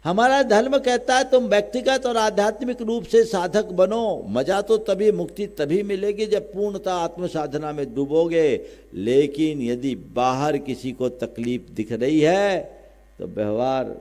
हमारा धर्म कहता है तुम व्यक्तिगत और आध्यात्मिक रूप से साधक बनो, मजा तो तभी, मुक्ति तभी मिलेगी जब पूर्णतः आत्म साधना में डूबोगे। लेकिन यदि बाहर किसी को तकलीफ दिख रही है तो व्यवहार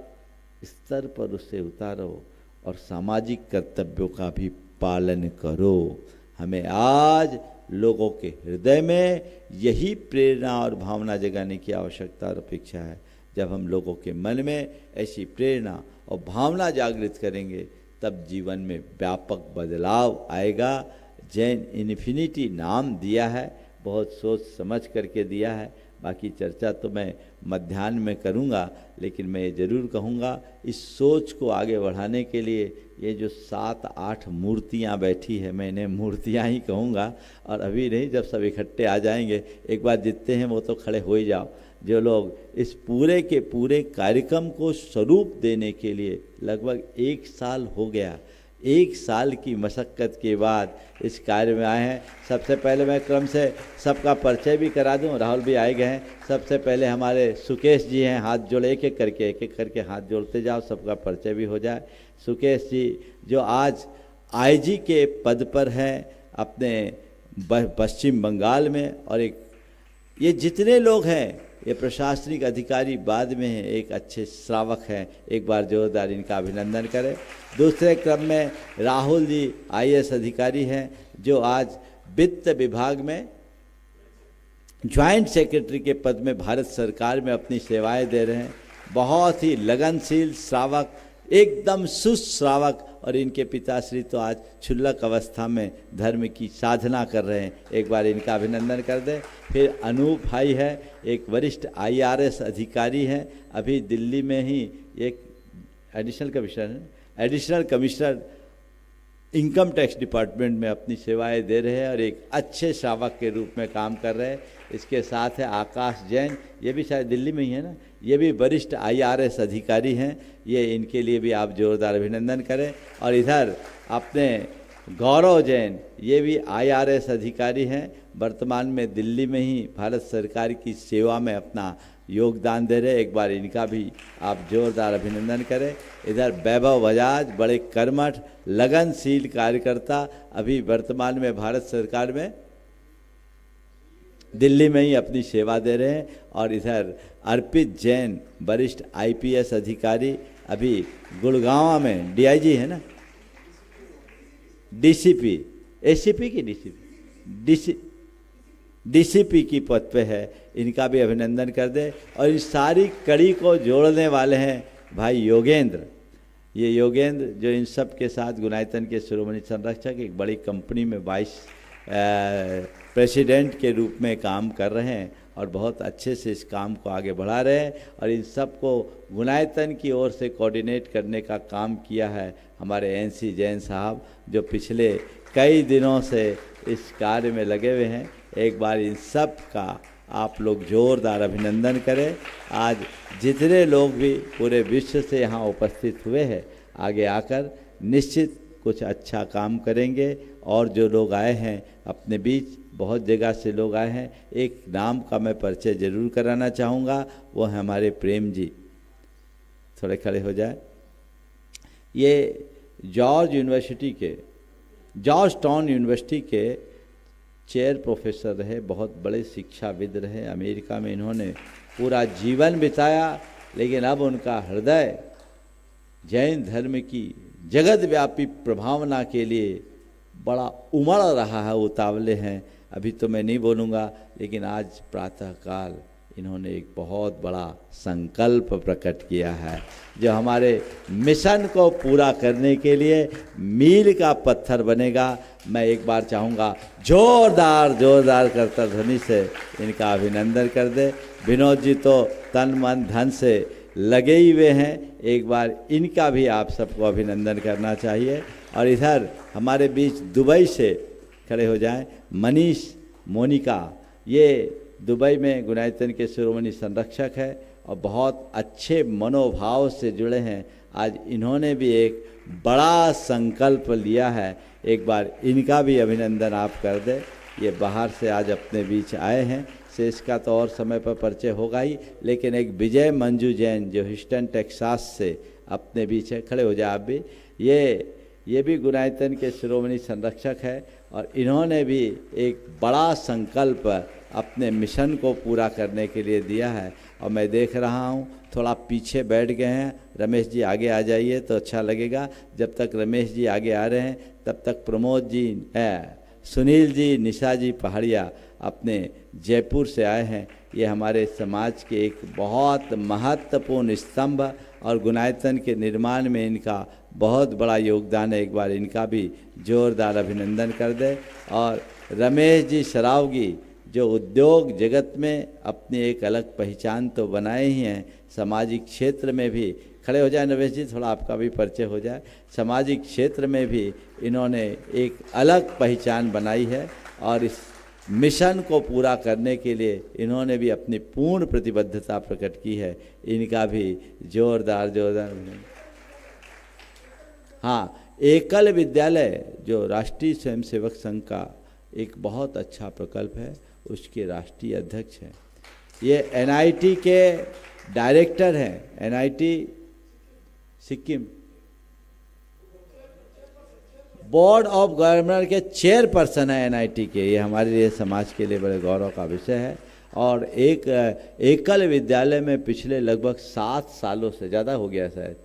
स्तर पर उसे उतारो और सामाजिक कर्तव्यों का भी पालन करो। हमें आज लोगों के हृदय में यही प्रेरणा और भावना जगाने की आवश्यकता और अपेक्षा है। जब हम लोगों के मन में ऐसी प्रेरणा और भावना जागृत करेंगे तब जीवन में व्यापक बदलाव आएगा। जैन इन्फिनिटी नाम दिया है, बहुत सोच समझ करके दिया है। बाकी चर्चा तो मैं मध्याह्न में करूँगा, लेकिन मैं ये ज़रूर कहूँगा इस सोच को आगे बढ़ाने के लिए ये जो 7-8 मूर्तियाँ बैठी है, मैं इन्हें मूर्तियाँ ही कहूँगा, और अभी नहीं, जब सब इकट्ठे आ जाएंगे, एक बार जितने हैं वो तो खड़े हो ही जाओ। जो लोग इस पूरे के पूरे कार्यक्रम को स्वरूप देने के लिए लगभग 1 साल हो गया, 1 साल की मशक्क़त के बाद इस कार्य में आए हैं। सबसे पहले मैं क्रम से सबका परिचय भी करा दूं, राहुल भी आए गए हैं। सबसे पहले हमारे सुकेश जी हैं, हाथ जोड़े, एक एक करके हाथ जोड़ते जाओ, सबका परिचय भी हो जाए। सुकेश जी जो आज आईजी के पद पर हैं अपने पश्चिम बंगाल में, और एक ये जितने लोग हैं ये प्रशासनिक अधिकारी बाद में हैं, एक अच्छे श्रावक हैं, एक बार जोरदार इनका अभिनंदन करें। दूसरे क्रम में राहुल जी आईएएस अधिकारी हैं जो आज वित्त विभाग में ज्वाइंट सेक्रेटरी के पद में भारत सरकार में अपनी सेवाएं दे रहे हैं। बहुत ही लगनशील श्रावक, एकदम सुस्त श्रावक, और इनके पिताश्री तो आज क्षुल्लक अवस्था में धर्म की साधना कर रहे हैं, एक बार इनका अभिनंदन कर दें। फिर अनूप भाई है, एक वरिष्ठ आईआरएस अधिकारी हैं, अभी दिल्ली में ही एक additional commissioner income tax department में अपनी सेवाएं दे रहे हैं और एक अच्छे श्रावक के रूप में काम कर रहे हैं। इसके साथ है आकाश जैन, ये भी शायद दिल्ली में ही है ना, ये भी वरिष्ठ आईआरएस अधिकारी हैं, ये इनके लिए भी आप जोरदार अभिनंदन करें। और इधर अपने गौरव जैन, ये भी आईआरएस अधिकारी हैं, वर्तमान में दिल्ली में ही भारत सरकार की सेवा में अपना योगदान दे रहे, एक बार इनका भी आप जोरदार अभिनंदन करें। इधर वैभव बजाज, बड़े कर्मठ लगनशील कार्यकर्ता, अभी वर्तमान में भारत सरकार में दिल्ली में ही अपनी सेवा दे रहे हैं। और इधर अर्पित जैन, वरिष्ठ आईपीएस अधिकारी, अभी गुड़गांव में डीआईजी है ना, डीसीपी, एसीपी की डीसीपी की पद पे है, इनका भी अभिनंदन कर दे। और इस सारी कड़ी को जोड़ने वाले हैं भाई योगेंद्र। ये योगेंद्र जो इन सब के साथ गुनायतन के शिरोमणि संरक्षक एक बड़ी कंपनी में वाइस प्रेसिडेंट के रूप में काम कर रहे हैं और बहुत अच्छे से इस काम को आगे बढ़ा रहे हैं। और इन सब को गुनायतन की ओर से कोऑर्डिनेट करने का काम किया है हमारे एनसी जैन साहब, जो पिछले कई दिनों से इस कार्य में लगे हुए हैं। एक बार इन सब का आप लोग जोरदार अभिनंदन करें। आज जितने लोग भी पूरे विश्व से यहाँ उपस्थित हुए हैं, आगे आकर निश्चित कुछ अच्छा काम करेंगे। और जो लोग आए हैं अपने बीच, बहुत जगह से लोग आए हैं, एक नाम का मैं परिचय जरूर कराना चाहूँगा, वो है हमारे प्रेम जी, थोड़े खड़े हो जाए। ये जॉर्ज टाउन यूनिवर्सिटी के चेयर प्रोफेसर रहे, बहुत बड़े शिक्षाविद रहे, अमेरिका में इन्होंने पूरा जीवन बिताया, लेकिन अब उनका हृदय जैन धर्म की जगत व्यापी प्रभावना के लिए बड़ा उमड़ रहा है, उतावले हैं। अभी तो मैं नहीं बोलूँगा, लेकिन आज प्रातःकाल इन्होंने एक बहुत बड़ा संकल्प प्रकट किया है जो हमारे मिशन को पूरा करने के लिए मील का पत्थर बनेगा। मैं एक बार चाहूँगा जोरदार करता ध्वनि से इनका अभिनंदन कर दे। विनोद जी तो तन मन धन से लगे ही हुए हैं, एक बार इनका भी आप सबको अभिनंदन करना चाहिए। और इधर हमारे बीच दुबई से खड़े हो जाएं मनीष मोनिका, ये दुबई में गुनायतन के शिरोमणि संरक्षक है और बहुत अच्छे मनोभाव से जुड़े हैं। आज इन्होंने भी एक बड़ा संकल्प लिया है, एक बार इनका भी अभिनंदन आप कर दें। ये बाहर से आज अपने बीच आए हैं, शेष का तो और समय पर परिचय होगा ही, लेकिन एक विजय मंजू जैन जो ह्यूस्टन टेक्सास से अपने बीच है। खड़े हो जाए आप भी। ये भी गुणायतन के शिरोमणि संरक्षक है और इन्होंने भी एक बड़ा संकल्प अपने मिशन को पूरा करने के लिए दिया है। और मैं देख रहा हूँ थोड़ा पीछे बैठ गए हैं। रमेश जी आगे आ जाइए तो अच्छा लगेगा। जब तक रमेश जी आगे आ रहे हैं तब तक प्रमोद जी, सुनील जी, निशा जी पहाड़िया अपने जयपुर से आए हैं। ये हमारे समाज के एक बहुत महत्वपूर्ण स्तंभ और गुणायतन के निर्माण में इनका बहुत बड़ा योगदान है। एक बार इनका भी जोरदार अभिनंदन कर दे। और रमेश जी सरावगी जो उद्योग जगत में अपनी एक अलग पहचान तो बनाए ही हैं, सामाजिक क्षेत्र में भी। खड़े हो जाए रमेश जी, थोड़ा आपका भी परिचय हो जाए। सामाजिक क्षेत्र में भी इन्होंने एक अलग पहचान बनाई है और इस मिशन को पूरा करने के लिए इन्होंने भी अपनी पूर्ण प्रतिबद्धता प्रकट की है। इनका भी जोरदार हाँ, एकल विद्यालय जो राष्ट्रीय स्वयंसेवक संघ का एक बहुत अच्छा प्रकल्प है, उसके राष्ट्रीय अध्यक्ष हैं। ये एनआईटी के डायरेक्टर हैं, NIT Sikkim board of governor के चेयरपर्सन है एनआईटी के। ये हमारे लिए समाज के लिए बड़े गौरव का विषय है। और एक एकल विद्यालय में पिछले लगभग 7 सालों से ज़्यादा हो गया, शायद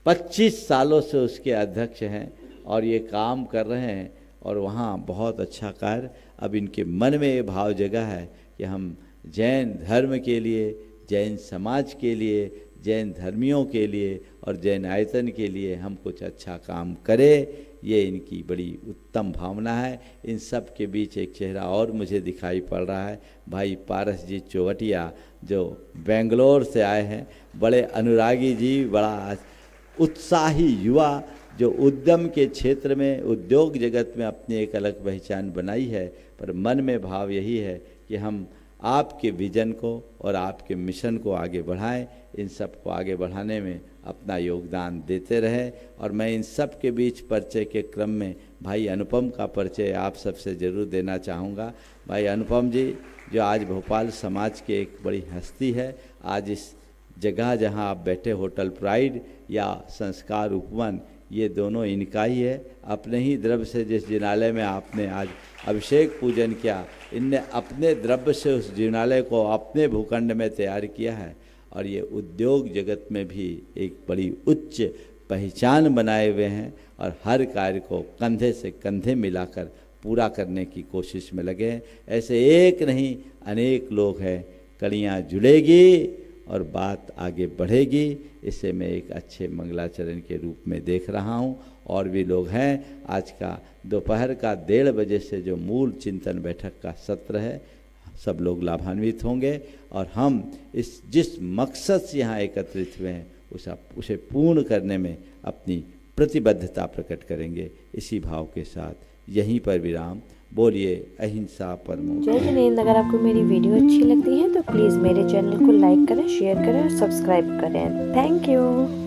25 सालों से उसके अध्यक्ष हैं और ये काम कर रहे हैं और वहाँ बहुत अच्छा कार्य। अब इनके मन में ये भाव जगा है कि हम जैन धर्म के लिए, जैन समाज के लिए, जैन धर्मियों के लिए और जैन आयतन के लिए हम कुछ अच्छा काम करें। ये इनकी बड़ी उत्तम भावना है। इन सब के बीच एक चेहरा और मुझे दिखाई पड़ रहा है, भाई पारस जी चौवटिया जो बेंगलोर से आए हैं। बड़े अनुरागी जी, बड़ा उत्साही युवा जो उद्यम के क्षेत्र में, उद्योग जगत में अपनी एक अलग पहचान बनाई है। पर मन में भाव यही है कि हम आपके विजन को और आपके मिशन को आगे बढ़ाएं, इन सब को आगे बढ़ाने में अपना योगदान देते रहें। और मैं इन सब के बीच परिचय के क्रम में भाई अनुपम का परिचय आप सबसे ज़रूर देना चाहूँगा। भाई अनुपम जी जो आज भोपाल समाज के एक बड़ी हस्ती है, आज इस जगह जहाँ आप बैठे होटल प्राइड या संस्कार उपवन, ये दोनों इनका ही है। अपने ही द्रव्य से जिस जिनालय में आपने आज अभिषेक पूजन किया, इनने अपने द्रव्य से उस जिनालय को अपने भूखंड में तैयार किया है और ये उद्योग जगत में भी एक बड़ी उच्च पहचान बनाए हुए हैं और हर कार्य को कंधे से कंधे मिलाकर पूरा करने की कोशिश में लगे हैं। ऐसे एक नहीं अनेक लोग हैं, कड़ियाँ जुड़ेगी और बात आगे बढ़ेगी। इसे मैं एक अच्छे मंगलाचरण के रूप में देख रहा हूँ। और भी लोग हैं। आज का दोपहर का 1:30 बजे से जो मूल चिंतन बैठक का सत्र है, सब लोग लाभान्वित होंगे और हम जिस मकसद से यहाँ एकत्रित हुए हैं उसे पूर्ण करने में अपनी प्रतिबद्धता प्रकट करेंगे। इसी भाव के साथ यहीं पर विराम। बोलिए अहिंसा परमो। जय जिनेंद्र। अगर आपको मेरी वीडियो अच्छी लगती है तो प्लीज़ मेरे चैनल को लाइक करें, शेयर करें और सब्सक्राइब करें। Thank you.